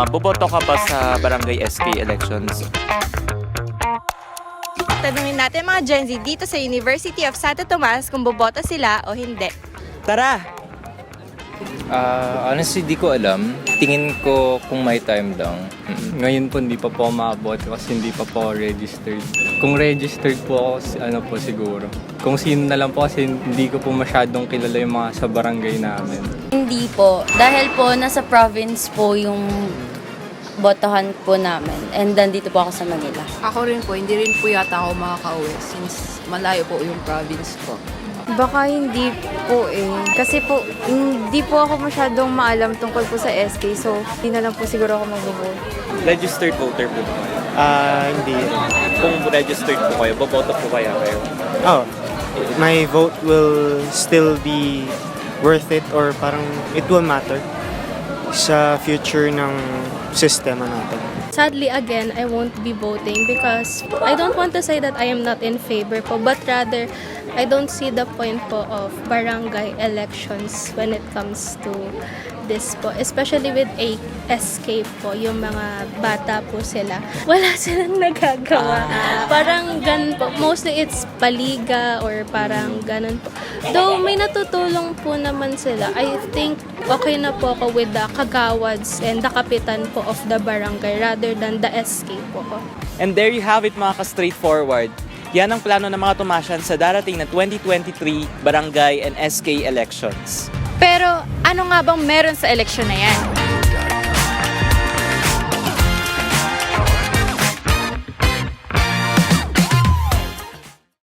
Boboto ka ba sa barangay SK elections? Tanungin natin mga Gen Z dito sa University of Santo Tomas kung boboto sila o hindi. Tara! Honestly, di ko alam. Tingin ko kung may time lang. Ngayon po hindi pa po makaboto kasi hindi pa po ako registered. Kung registered po ako, ano po siguro. Kung sino na lang po kasi hindi ko po masyadong kilala yung mga sa barangay namin. Hindi po. Dahil po nasa province po yung botohan po namin. And nandito po ako sa Manila. Ako rin po, hindi rin po yata ako makakauwi since malayo po yung province ko. Baka hindi po eh. Kasi po, hindi po ako masyadong maalam tungkol po sa SK. So, hindi na lang po siguro ako mag-vote. Registered voter po ba kayo? Hindi. Kung registered po kayo, boboto po kaya kayo? Oh, my vote will still be worth it or parang it will matter sa future ng sistema natin. Sadly, again, I won't be voting because I don't want to say that I am not in favor po, but rather, I don't see the point po of barangay elections when it comes to this po. Especially with SK po, yung mga bata po sila. Wala silang nagagawa. Parang ganun po. Mostly it's paliga or parang ganun po. Though may natutulong po naman sila, I think okay na po ako with the kagawads and the kapitan po of the barangay rather than the SK po. And there you have it mga ka-straightforward. Yan ang plano ng mga Tomasian sa darating na 2023 barangay and SK elections. Pero ano nga bang meron sa eleksyon na yan?